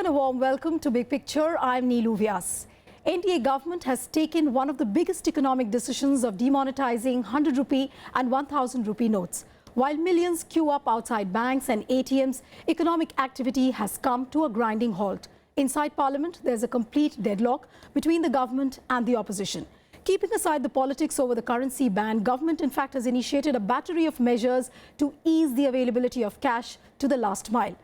and a warm welcome to Big Picture. I'm Neelu. NDA government has taken one of the biggest economic decisions of demonetizing 100 rupee and 1000 rupee notes. While millions queue up outside banks and ATMs, economic activity has come to a grinding halt. Inside Parliament, there's a complete deadlock between the government and the opposition. Keeping aside the politics over the currency ban, government in fact has initiated a battery of measures to ease the availability of cash to the last mile.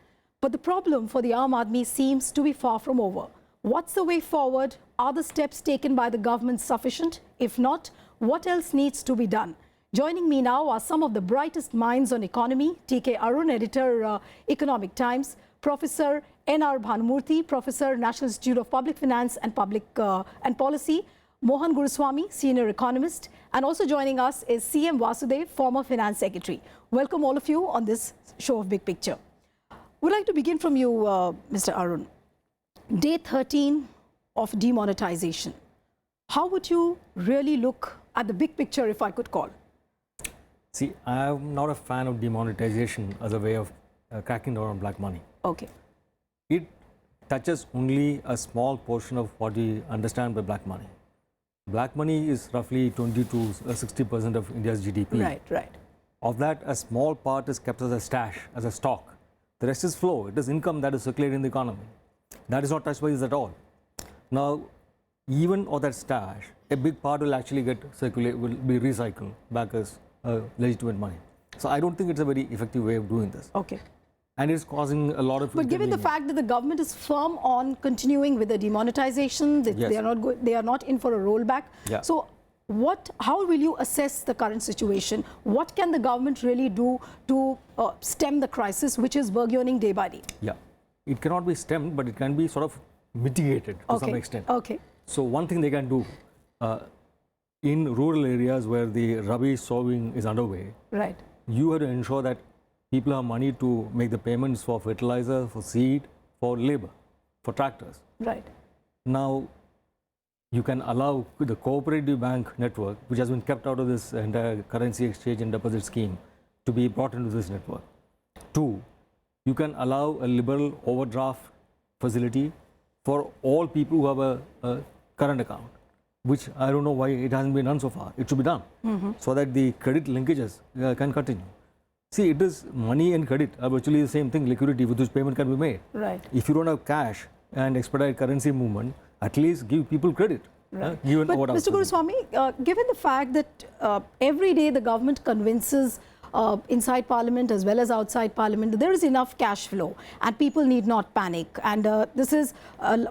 But the problem for the Aam Aadmi seems to be far from over. What's the way forward? Are the steps taken by the government sufficient? If not, what else needs to be done? Joining me now are some of the brightest minds on economy. TK Arun, editor, Economic Times, Professor N.R. Bhanumurthy, Professor, National Institute of Public Finance and Policy, Mohan Guruswamy, Senior Economist, and also joining us is CM Vasudev, former Finance Secretary. Welcome all of you on this show of Big Picture. Would like to begin from you, Mr. Arun. Day 13 of demonetization. How would you really look at the big picture, if I could call? See, I'm not a fan of demonetization as a way of cracking down on black money. Okay. It touches only a small portion of what we understand by black money. Black money is roughly 20 to 60% of India's GDP. Right, right. Of that, a small part is kept as a stash, as a stock. The rest is flow. It is income that is circulating in the economy. That is not touched by this at all. Now, even of that stash, a big part will actually will be recycled back as legitimate money. So I don't think it's a very effective way of doing this. Okay. And it's causing a lot of. But given the fact that the government is firm on continuing with the demonetization, yes. they are not in for a rollback. Yeah. So how will you assess the current situation? What can the government really do to stem the crisis, which is burgeoning day by day? Yeah, it cannot be stemmed, but it can be sort of mitigated to some extent. Okay. So one thing they can do in rural areas where the rabi sowing is underway, right, you have to ensure that people have money to make the payments for fertilizer, for seed, for labor, for tractors. Right. Now, you can allow the cooperative bank network, which has been kept out of this entire currency exchange and deposit scheme, to be brought into this network. 2, you can allow a liberal overdraft facility for all people who have a current account, which I don't know why it hasn't been done so far. It should be done so that the credit linkages can continue. See, it is money and credit are virtually the same thing, liquidity with which payment can be made. Right. If you don't have cash and expedite currency movement, at least give people credit. Right. But Mr. Guruswamy, given the fact that every day the government convinces inside Parliament as well as outside Parliament, there is enough cash flow and people need not panic. And this is,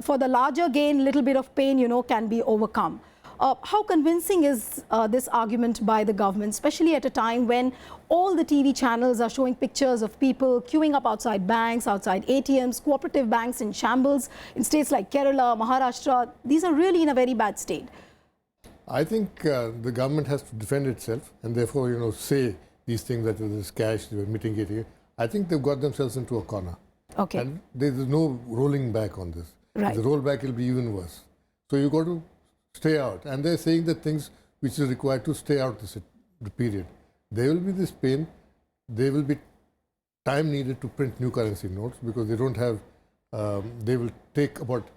for the larger gain, little bit of pain, can be overcome. How convincing is this argument by the government, especially at a time when all the TV channels are showing pictures of people queuing up outside banks, outside ATMs, cooperative banks in shambles in states like Kerala, Maharashtra? These are really in a very bad state. I think the government has to defend itself and therefore, say these things that this cash, they were mitigating it. I think they've got themselves into a corner. Okay. And there's no rolling back on this. Right. The rollback will be even worse. So you got to stay out. And they're saying the things which is required to stay out the period. There will be this pain. There will be time needed to print new currency notes because they don't have, they will take about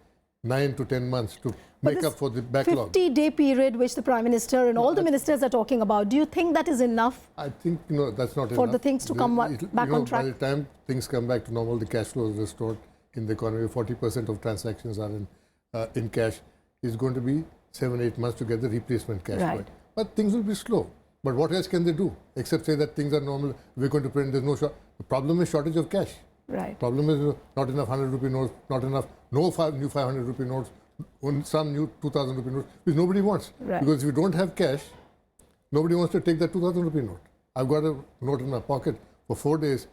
9 to 10 months to make up for the backlog. 50-day period which the Prime Minister and all the ministers are talking about, do you think that is enough? I think, that's not enough. For the things to come back on track? By the time things come back to normal, the cash flow is restored in the economy. 40% of transactions are in cash. It's going to be 7-8 months to get the replacement cash. Right. But things will be slow. But what else can they do except say that things are normal, we're going to print, there's no shortage. The problem is shortage of cash. Right. Problem is not enough 100 rupee notes, not enough, new 500 rupee notes, some new 2000 rupee notes, which nobody wants. Right. Because if you don't have cash, nobody wants to take that 2000 rupee note. I've got a note in my pocket for 4 days.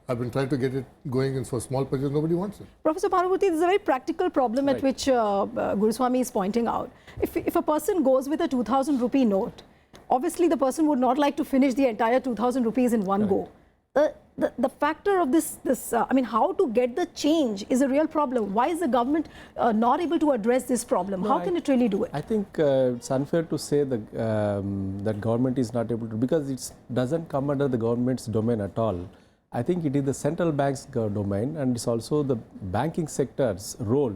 I've been trying to get it going in for small purchase, nobody wants it. Professor Bhanumurthy, this is a very practical problem at which Guruswamy is pointing out. If a person goes with a 2000 rupee note, obviously the person would not like to finish the entire 2000 rupees in one go. The factor of this, I mean, how to get the change is a real problem. Why is the government not able to address this problem? How can it really do it? I think it's unfair to say that government is not able to, because it doesn't come under the government's domain at all. I think it is the central bank's domain, and it's also the banking sector's role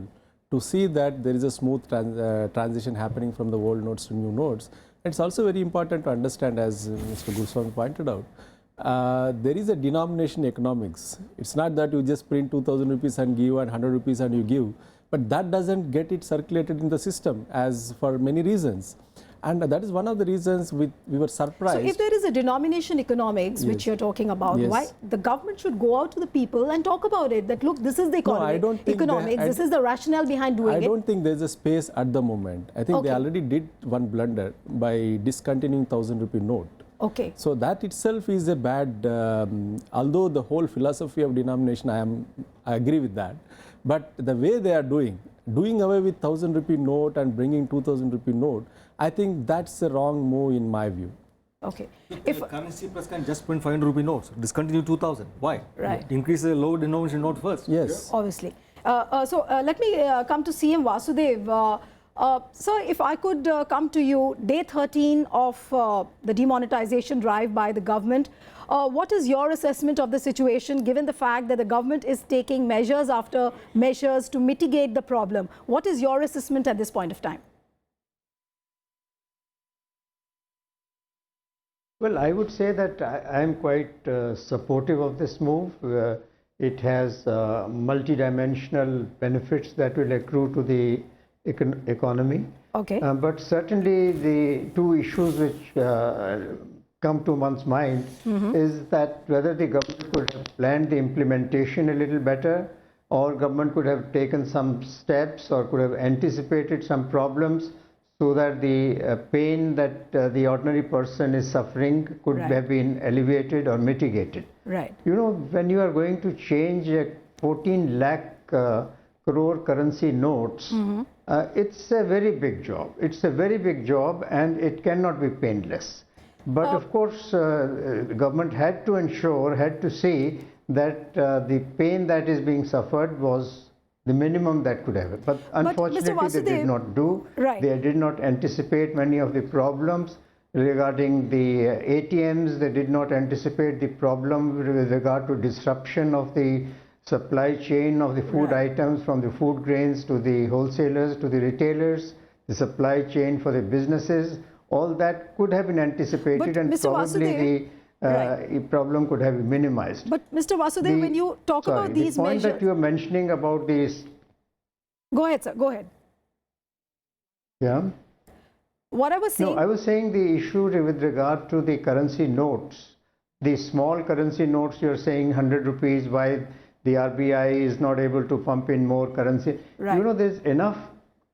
to see that there is a smooth transition happening from the old notes to new notes. And it's also very important to understand, as Mr. Guruswamy pointed out, there is a denomination economics. It's not that you just print 2000 rupees and give and 100 rupees and you give, but that doesn't get it circulated in the system, as for many reasons. And that is one of the reasons we were surprised. So if there is a denomination economics, Yes. which you're talking about, Yes. why the government should go out to the people and talk about it, that look, this is the economy, I don't think economics, this is the rationale behind doing I it. don't think there's a space at the moment. I think they Okay. already did one blunder by discontinuing 1000 rupee note. Okay. So that itself is a bad, although the whole philosophy of denomination, I agree with that. But the way they are doing away with 1000 rupee note and bringing 2000 rupee note, I think that's a wrong move in my view. Okay. If currency press can just print 500 rupee notes, discontinue 2000. Why? Right. Increase the low denomination note first. Yes. Obviously. So let me come to CM Vasudev. Sir, if I could come to you, day 13 of the demonetization drive by the government, what is your assessment of the situation, given the fact that the government is taking measures after measures to mitigate the problem? What is your assessment at this point of time? Well, I would say that I am quite supportive of this move. It has multidimensional benefits that will accrue to the economy. Okay. But certainly the two issues which come to one's mind is that whether the government could have planned the implementation a little better, or government could have taken some steps or could have anticipated some problems, so that the pain that the ordinary person is suffering could Right. have been alleviated or mitigated. Right. You know, when you are going to change a 14 lakh crore currency notes, it's a very big job. It's a very big job, and it cannot be painless. But of course, government had to ensure, had to see that the pain that is being suffered was the minimum that could have. But unfortunately, they Vasudev, did not do. Right. They did not anticipate many of the problems regarding the ATMs. They did not anticipate the problem with regard to disruption of the supply chain of the food Right. items, from the food grains to the wholesalers to the retailers, the supply chain for the businesses. All that could have been anticipated, But and Mr. probably Vasudev, the problem could have been minimized. But Mr. Vasudev, when you talk about these the point measures... that you are mentioning about these, Go ahead, sir. Go ahead. yeah. What I was saying... No, I was saying the issue with regard to the currency notes, the small currency notes. You're saying 100 rupees. Why the RBI is not able to pump in more currency? Right. You know, there's enough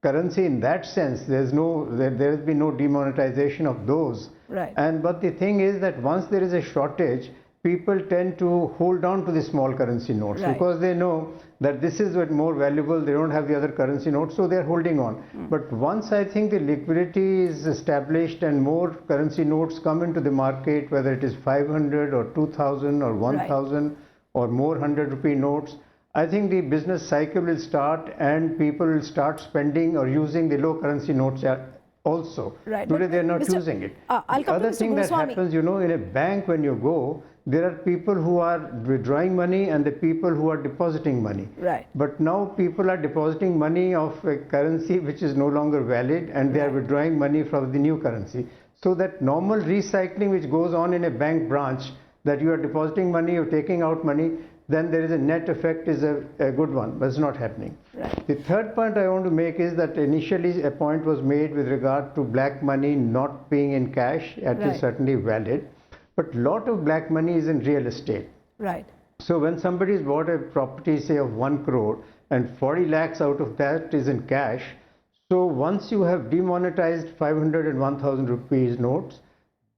currency in that sense. There has been no demonetization of those. Right. But the thing is that once there is a shortage, people tend to hold on to the small currency notes, Right. because they know that this is what more valuable. They don't have the other currency notes, so they're holding on. But once I think the liquidity is established and more currency notes come into the market, whether it is 500 or 2000 or 1000 or more 100 rupee notes, I think the business cycle will start, and people will start spending or using the low currency notes also. Right. Today But they are not Mr. using it. I'll The come to other Mr. thing that Guruswamy. happens, you know, in a bank when you go, there are people who are withdrawing money and the people who are depositing money. Right. But now people are depositing money of a currency which is no longer valid, and they are withdrawing money from the new currency. So that normal recycling which goes on in a bank branch, that you are depositing money, you're taking out money, then there is a net effect is a good one, but it's not happening. Right. The third point I want to make is that initially a point was made with regard to black money not being in cash. That Right. is certainly valid. But lot of black money is in real estate. Right. So when somebody has bought a property, say of 1 crore, and 40 lakhs out of that is in cash, so once you have demonetized 500 and 1000 rupees notes,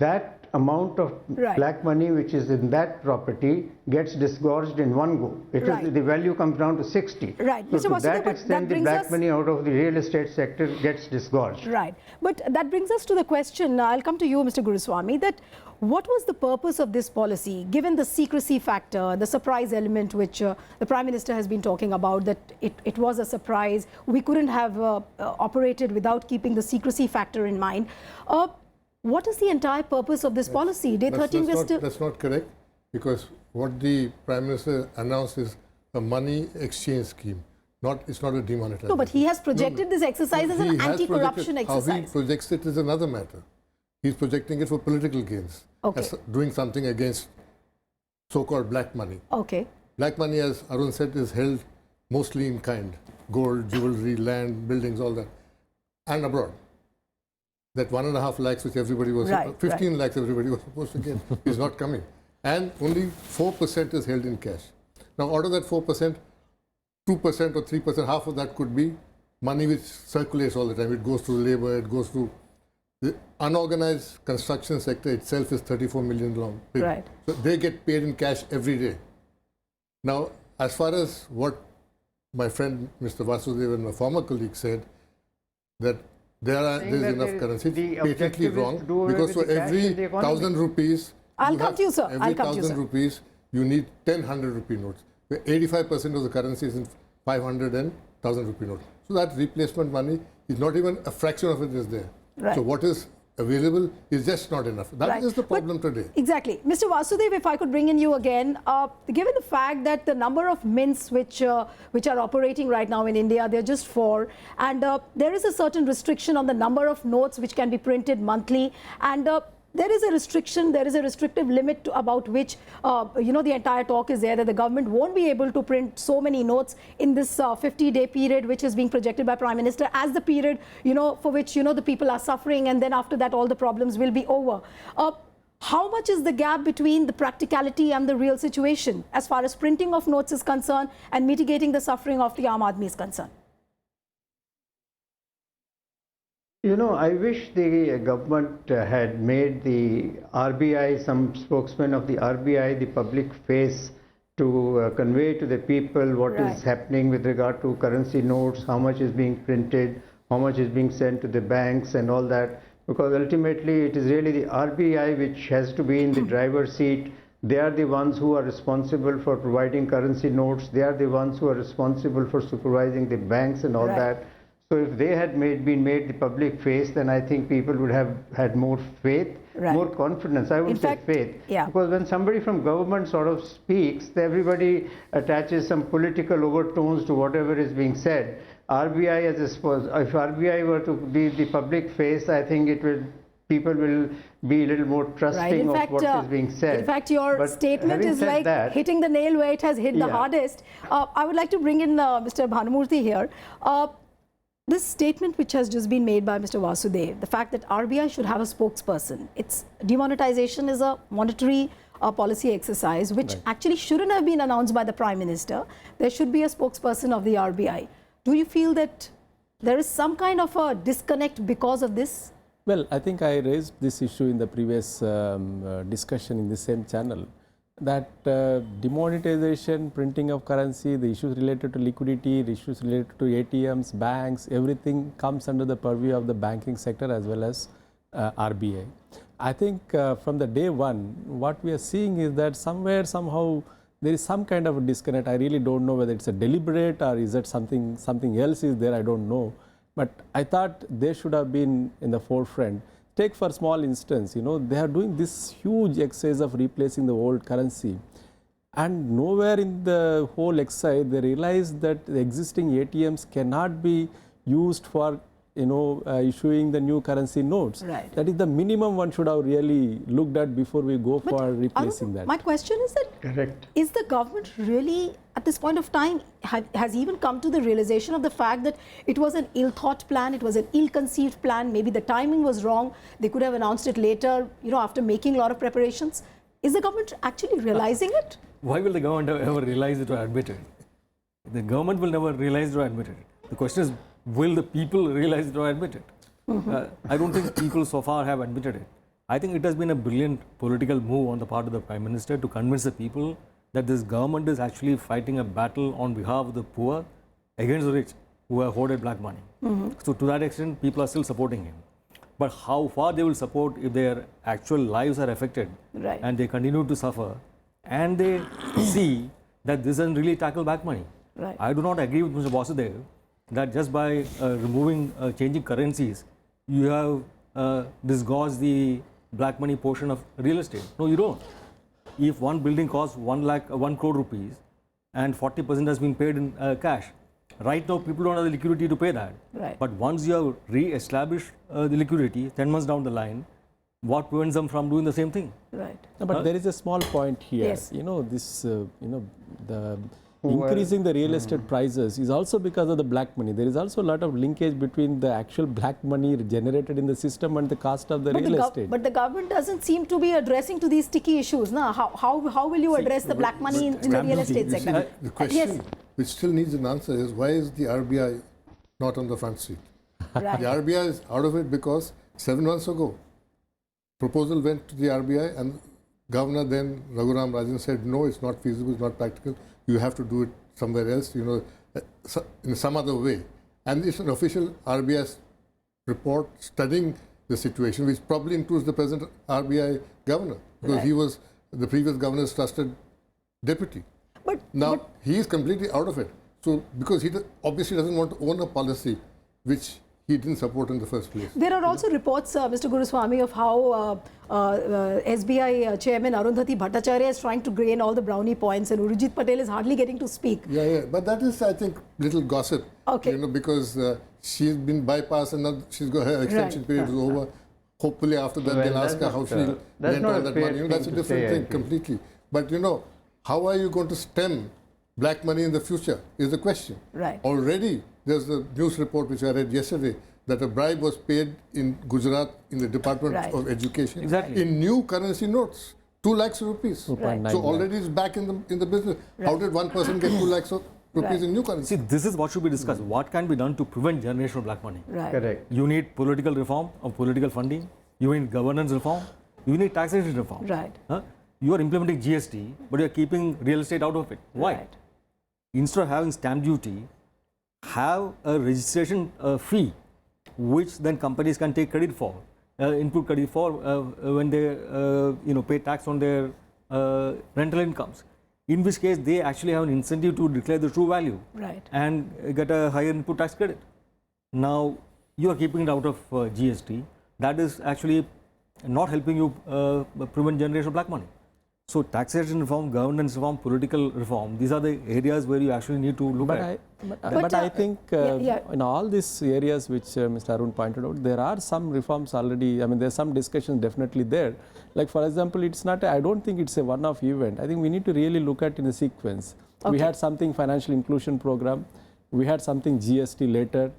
that amount of Right. black money which is in that property gets disgorged in one go. Right. The value comes down to 60. Right. So Mr. to Vasudev, that but extent, that the brings black us- money out of the real estate sector gets disgorged. Right. But that brings us to the question, I'll come to you, Mr. Guruswamy, that what was the purpose of this policy, given the secrecy factor, the surprise element which the Prime Minister has been talking about, that it was a surprise, we couldn't have operated without keeping the secrecy factor in mind. What is the entire purpose of this policy? Day 13 we're still... That's not correct, because what the Prime Minister announced is a money exchange scheme. It's not a demonetization. No, but he has projected this exercise as an anti-corruption exercise. How he projects it is another matter. He's projecting it for political gains. Okay. As doing something against so-called black money. Okay. Black money, as Arun said, is held mostly in kind. Gold, jewelry, land, buildings, all that. And abroad. That 1.5 lakhs which everybody was, 15 lakhs everybody was supposed to get is not coming. And only 4% is held in cash. Now, out of that 4%, 2% or 3%, half of that could be money which circulates all the time. It goes through labor, it goes through the unorganized construction sector itself is 34 million long. Right. So they get paid in cash every day. Now, as far as what my friend Mr. Vasudev and my former colleague said, that there is enough currency, it's patently wrong, because for every 1,000 rupees, I'll come to you, sir. Every 1,000 rupees, you need 10 100 rupee notes. 85% of the currency is in 500 and 1,000 rupee notes. So that replacement money is not even a fraction of it is there. Right. So what is available is just not enough. That is the problem today. Exactly. Mr. Vasudev, if I could bring in you again, given the fact that the number of mints which are operating right now in India, they're just 4, and there is a certain restriction on the number of notes which can be printed monthly, and there is a restriction, there is a restrictive limit to about which, the entire talk is there that the government won't be able to print so many notes in this 50-day period, which is being projected by Prime Minister as the period, for which, the people are suffering, and then after that all the problems will be over. How much is the gap between the practicality and the real situation as far as printing of notes is concerned and mitigating the suffering of the Aam Aadmi is concerned? I wish the government had made the RBI, some spokesman of the RBI, the public face to convey to the people what is happening with regard to currency notes, how much is being printed, how much is being sent to the banks and all that. Because ultimately it is really the RBI which has to be in the driver's seat. They are the ones who are responsible for providing currency notes. They are the ones who are responsible for supervising the banks and all that. So if they had been made the public face, then I think people would have had more faith, more confidence. I would say faith. Because when somebody from government sort of speaks, everybody attaches some political overtones to whatever is being said. RBI, if RBI were to be the public face, I think people will be a little more trusting of what is being said. In fact, your statement is like hitting the nail where it has hit the hardest. I would like to bring in Mr. Bhanumurthy here. This statement which has just been made by Mr. Vasudev, the fact that RBI should have a spokesperson, demonetization is a monetary policy exercise which actually shouldn't have been announced by the Prime Minister. There should be a spokesperson of the RBI. Do you feel that there is some kind of a disconnect because of this? Well, I think I raised this issue in the previous discussion in the same channel, that demonetization, printing of currency, the issues related to liquidity, the issues related to ATMs, banks, everything comes under the purview of the banking sector as well as RBI. I think from the day one, what we are seeing is that somehow, there is some kind of a disconnect. I really don't know whether it's a deliberate or is it something else is there, I don't know. But I thought they should have been in the forefront. Take for small instance, they are doing this huge exercise of replacing the old currency, and nowhere in the whole exercise they realize that the existing ATMs cannot be used for issuing the new currency notes. That is the minimum one should have really looked at before we go for replacing that. My question is that is the government really at this point of time has even come to the realization of the fact that it was an ill-thought plan, it was an ill-conceived plan, maybe the timing was wrong, they could have announced it later, after making a lot of preparations. Is the government actually realizing it? Why will the government ever realize it or admit it? The government will never realize it or admit it. The question is, will the people realize it or admit it? I don't think people so far have admitted it. I think it has been a brilliant political move on the part of the Prime Minister to convince the people that this government is actually fighting a battle on behalf of the poor against the rich who have hoarded black money. So to that extent, people are still supporting him. But how far they will support if their actual lives are affected and they continue to suffer and they see that this doesn't really tackle black money. I do not agree with Mr. Vasudev that just by changing currencies, you have disgorged the black money portion of real estate. No, you don't. if one building costs 1 crore rupees and 40% has been paid in cash, right now people don't have the liquidity to pay that. Right. But once you have re-established the liquidity, 10 months down the line, what prevents them from doing the same thing? Right. No, but there is a small point here. Yes. You know, the increasing the real estate prices is also because of the black money. There is also a lot of linkage between the actual black money generated in the system and the cost of the real estate. But the government doesn't seem to be addressing to these sticky issues. No? How will you address the black money in the real estate sector? The question which still needs an answer is, why is the RBI not on the front seat? Right. The RBI is out of it because 7 months ago, proposal went to the RBI and Governor then Raghuram Rajan said, no, it's not feasible, it's not practical. You have to do it somewhere else, you know, in some other way. And it's an official RBI report studying the situation, which probably includes the present RBI governor, because he was the previous governor's trusted deputy. But Now, he is completely out of it. So, because he obviously doesn't want to own a policy which he didn't support in the first place. there are also reports, Mr. Guruswamy, of how SBI Chairman Arun Bhattacharya is trying to gain all the brownie points and Urjit Patel is hardly getting to speak. Yeah. But that is, I think, little gossip. Okay. You know, because she's been bypassed and now she's got her extension period is over. Hopefully after that they'll ask her how she lent all that money. You know, that's a different thing completely. But you know, how are you going to stem black money in the future is the question. Right. Already there's a news report which I read yesterday that a bribe was paid in Gujarat in the Department of Education in new currency notes, 2 lakhs rupees. Right. So already it's back in the business. How did one person get 2 lakhs of rupees in new currency? See, this is what should be discussed. What can be done to prevent generational black money? Right. Correct. You need political reform of political funding. You need governance reform. You need taxation reform. Right. You are implementing GST, but you are keeping real estate out of it. Why? Right. Instead of having stamp duty, have a registration fee, which then companies can take credit for, input credit for when they pay tax on their rental incomes. In which case, they actually have an incentive to declare the true value and get a higher input tax credit. Now, you are keeping it out of GST. That is actually not helping you prevent generational black money. So taxation reform, governance reform, political reform, these are the areas where you actually need to look at. But I think in all these areas which Mr. Arun pointed out, there are some reforms already. I mean, there's some discussion definitely there. Like, for example, it's not, I don't think it's a one-off event. I think we need to really look at in a sequence. We had something financial inclusion program. We had something GST later.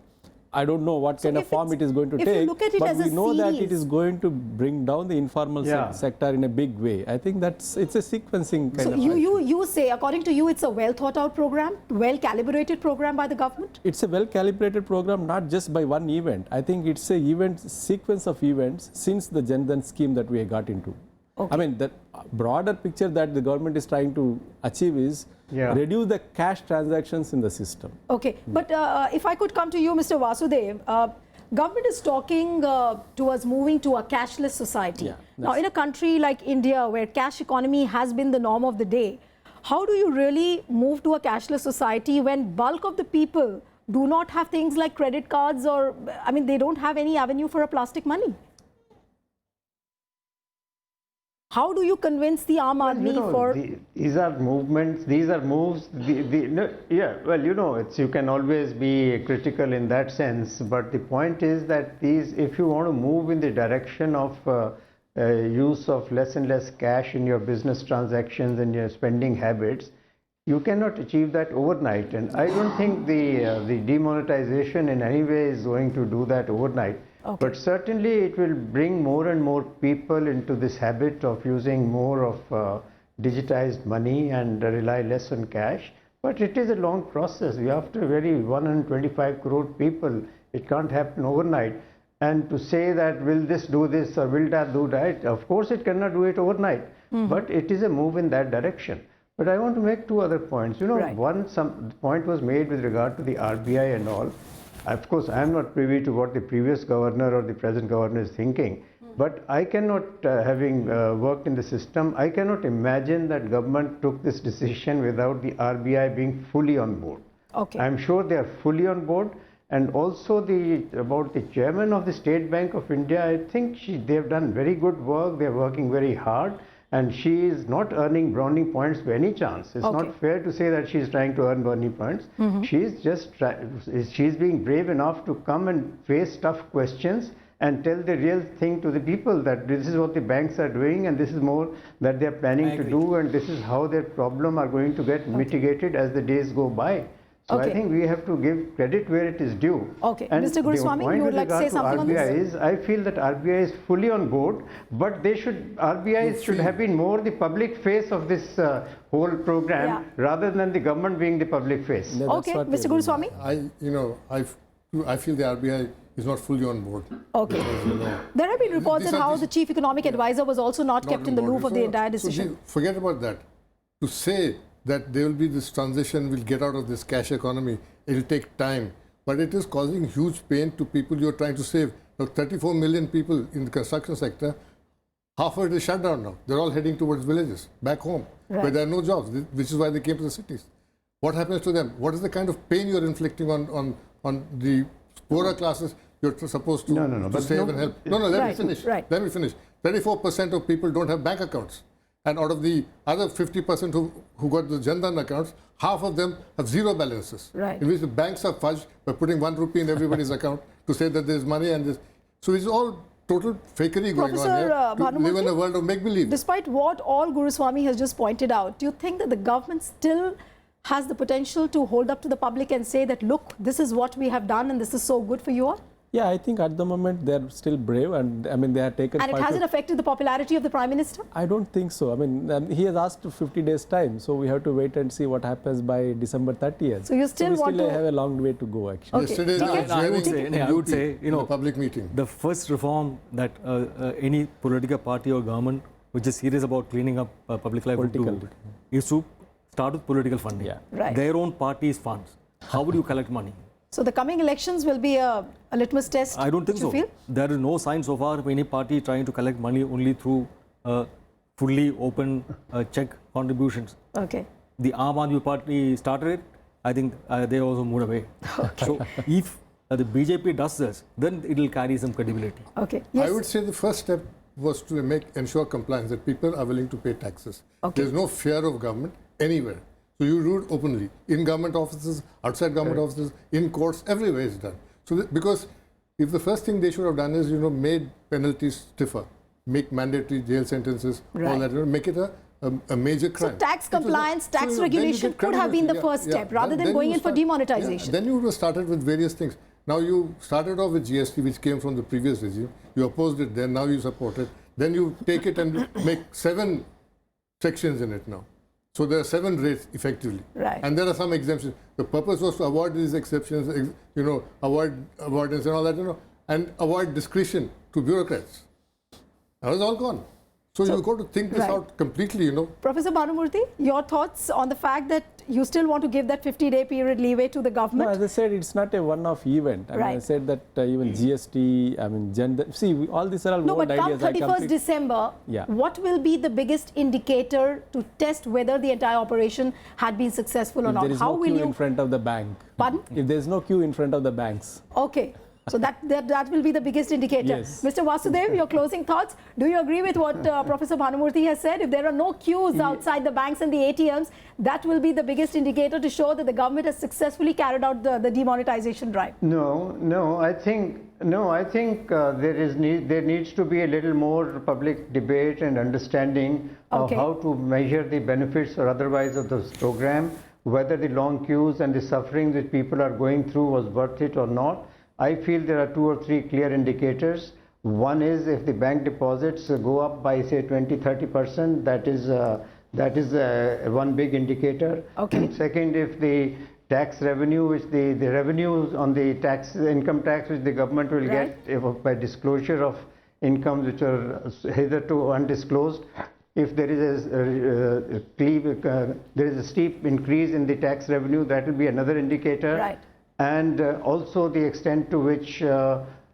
I don't know what kind of form it is going to take, but we know that it is going to bring down the informal sector in a big way. I think it's a sequencing kind of. So you say, according to you, it's a well thought out program, well calibrated program by the government? It's a well calibrated program, not just by one event. I think it's a sequence of events since the Jan Dhan scheme that we got into. Okay. I mean, the broader picture that the government is trying to achieve is reduce the cash transactions in the system. Okay, but if I could come to you, Mr. Vasudev, government is talking towards moving to a cashless society. Now, in a country like India, where cash economy has been the norm of the day, how do you really move to a cashless society when bulk of the people do not have things like credit cards or, I mean, they don't have any avenue for a plastic money? How do you convince the Aam Aadmi for... These are movements, these are moves. You can always be critical in that sense, but the point is that if you want to move in the direction of use of less and less cash in your business transactions and your spending habits, you cannot achieve that overnight. And I don't think the demonetization in any way is going to do that overnight. Okay. But certainly it will bring more and more people into this habit of using more of digitized money and rely less on cash. But it is a long process. You have to vary 125 crore people. It can't happen overnight. And to say that will this do this or will that do that, of course it cannot do it overnight. But it is a move in that direction. But I want to make 2 other points. One point was made with regard to the RBI and all. Of course, I am not privy to what the previous governor or the present governor is thinking, but I cannot, having worked in the system, I cannot imagine that government took this decision without the RBI being fully on board. Okay. I am sure they are fully on board, and also about the chairman of the State Bank of India, I think they have done very good work, they are working very hard, and she is not earning brownie points by any chance. It's Okay. not fair to say that she is trying to earn brownie points. She's just she's being brave enough to come and face tough questions and tell the real thing to the people, that this is what the banks are doing and this is more that they are planning to do, and this is how their problem are going to get mitigated as the days go by. So Okay. I think we have to give credit where it is due. Okay. And Mr. Guruswamy, the point you would with like to regard say something on RBI this? is, I feel that RBI is fully on board, but they should, RBI should have been more the public face of this whole program, Yeah. rather than the government being the public face. Yeah, that's Okay, what Mr. we- Guruswamy? I feel the RBI is not fully on board. Okay. There have been reports These that are how these- the chief economic advisor was also not Not kept in the on board. loop of the So- entire so decision. forget about that. To say that there will be this transition, we'll get out of this cash economy, it'll take time. But it is causing huge pain to people you're trying to save. Now, 34 million people in the construction sector, half of it is shut down now. They're all heading towards villages, back home, where Right. there are no jobs, which is why they came to the cities. What happens to them? What is the kind of pain you're inflicting on the poorer classes you're supposed to, No, to but save no- and help? No, let me Right, finish. right. Let me finish. 34% of people don't have bank accounts. And out of the other 50% who got the Jan Dhan accounts, half of them have zero balances. Right. In which the banks are fudged by putting 1 rupee in everybody's account to say that there's money and this. So it's all total fakery going Professor, on here to live in Bhanumurthy, a world of make-believe. Despite what all Guruswamy has just pointed out, do you think that the government still has the potential to hold up to the public and say that, look, this is what we have done and this is so good for you all? Yeah, I think at the moment they're still brave, and I mean they have taken. And it quite hasn't a- affected the popularity of the Prime Minister? I don't think so. I mean, he has asked 50 days time, so we have to wait and see what happens by December 30th. So you still we want still to- have a long way to go, actually. Okay. Yesterday, No, they were I swearing would say- in I would UP say, in a public meeting. The first reform that any political party or government which is serious about cleaning up public life would Political. do is to start with political funding. Yeah. Right. Their own party's funds. How would you collect money? So the coming elections will be a litmus test? I don't think you so. feel? There is no sign so far of any party trying to collect money only through fully open check contributions. Okay. The Aam Aadmi Party started it. I think they also moved away. So if the BJP does this, then it will carry some credibility. Okay. Yes. I would say the first step was to ensure compliance, that people are willing to pay taxes. Okay. There's no fear of government anywhere. So you do it openly, in government offices, outside government offices, in courts, everywhere it's done. So because if the first thing they should have done is, made penalties stiffer, make mandatory jail sentences, all Right. that, make it a major So crime. tax It was not- compliance, tax then you regulation get could have been the credibility. first step rather than Then going you in for start- demonetization. Then you would have started with various things. Now you started off with GST, which came from the previous regime. You opposed it then, now you support it. Then you take it and make 7 sections in it now. So there are 7 rates effectively. Right. And there are some exemptions. The purpose was to avoid these exceptions, avoid avoidance and all that, and avoid discretion to bureaucrats. That was all gone. So you've got to think this right. out completely, Professor Bhanumurthy, your thoughts on the fact that you still want to give that 50-day period leeway to the No, government? as I said, it's not a one-off event. I mean, I Right. said that even GST, I mean, all these are all No, old but come ideas. I 31st complete- December, Yeah. what will be the biggest indicator to test whether the entire operation had been successful or If not? there is How no will queue you? in front of the bank. Pardon? If there is no queue in front of the banks. Okay. So that will be the biggest indicator. Yes. Mr. Vasudev, your closing thoughts. Do you agree with what Professor Bhanumurthy has said? If there are no queues outside the banks and the ATMs, that will be the biggest indicator to show that the government has successfully carried out the demonetization drive. No. I think there needs to be a little more public debate and understanding of Okay. how to measure the benefits or otherwise of this program, whether the long queues and the suffering that people are going through was worth it or not. I feel there are 2 or 3 clear indicators. One is if the bank deposits go up by say 20-30%, that is one big indicator. Okay. Second, if the tax revenue, which the revenues on the income tax which the government will Right. get by disclosure of incomes which are hitherto undisclosed, if there is a steep increase in the tax revenue, that will be another indicator. Right. And also the extent to which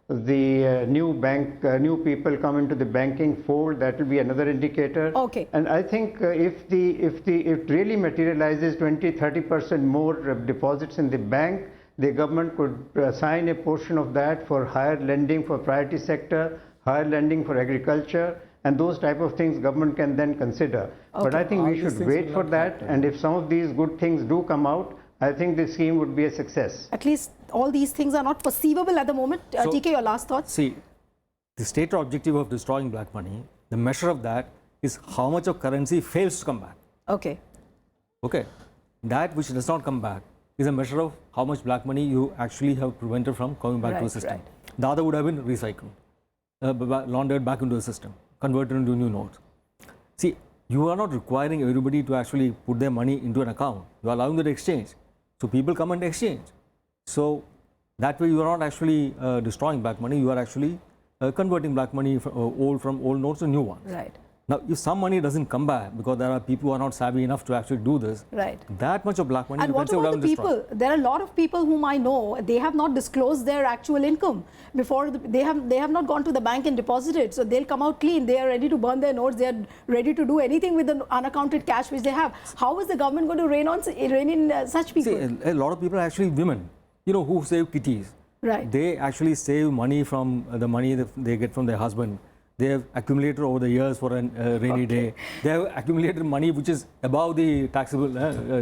the new people come into the banking fold, that will be another indicator. Okay. And I think if it really materializes 20-30% more deposits in the bank, the government could assign a portion of that for higher lending for priority sector, higher lending for agriculture, and those type of things government can then consider. But I think All we these should things wait will for not that, happen. and if some of these good things do come out, I think the scheme would be a success. At least all these things are not perceivable at the moment. So- TK, your last thoughts? See, the stated objective of destroying black money, the measure of that is how much of currency fails to come back. Okay. Okay, that which does not come back is a measure of how much black money you actually have prevented from coming back to the Right, system. right. The other would have been recycled, laundered back into the system, converted into new notes. See, you are not requiring everybody to actually put their money into an account. You are allowing them to exchange. So people come and exchange. So that way you are not actually destroying black money. You are actually converting black money from old notes to new ones. Right. Now, if some money doesn't come back because there are people who are not savvy enough to actually do this, Right. that much of black money And you what can say would about have the been destroyed. people? There are a lot of people whom I know, they have not disclosed their actual income before they have not gone to the bank and deposited. So they'll come out clean. They are ready to burn their notes. They are ready to do anything with the unaccounted cash which they have. How is the government going to rein in such people? See, a lot of people are actually women, who save kitties. Right. They actually save money from the money that they get from their husband. They have accumulated over the years for a rainy day. They have accumulated money which is above the taxable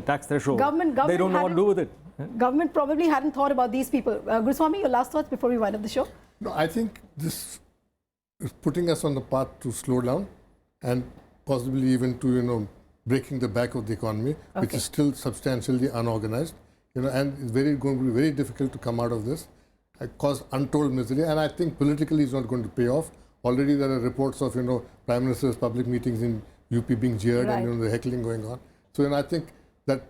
tax threshold. They don't know what to do with it. Government probably hadn't thought about these people. Guruswamy, your last thoughts before we wind up the show? No, I think this is putting us on the path to slow down and possibly even to, breaking the back of the economy, which Okay. is still substantially unorganized, and it's going to be very difficult to come out of this, cause untold misery, and I think politically it's not going to pay off. Already there are reports of, Prime Minister's public meetings in UP being jeered Right. and, the heckling going on. So, I think that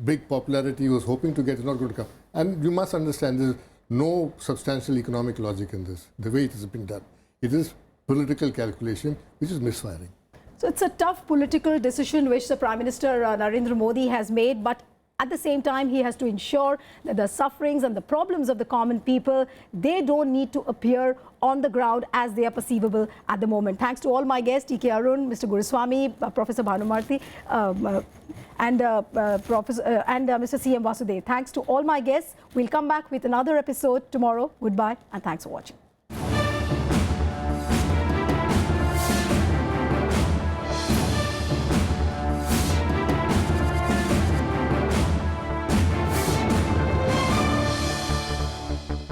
big popularity he was hoping to get is not going to come. And you must understand there's no substantial economic logic in this, the way it is being done. It is political calculation which is misfiring. So it's a tough political decision which the Prime Minister Narendra Modi has made, but at the same time, he has to ensure that the sufferings and the problems of the common people, they don't need to appear on the ground as they are perceivable at the moment. Thanks to all my guests, TK Arun, Mr. Guruswamy, Professor Bhanumurthy, and Mr. CM Vasudev. Thanks to all my guests. We'll come back with another episode tomorrow. Goodbye, and thanks for watching.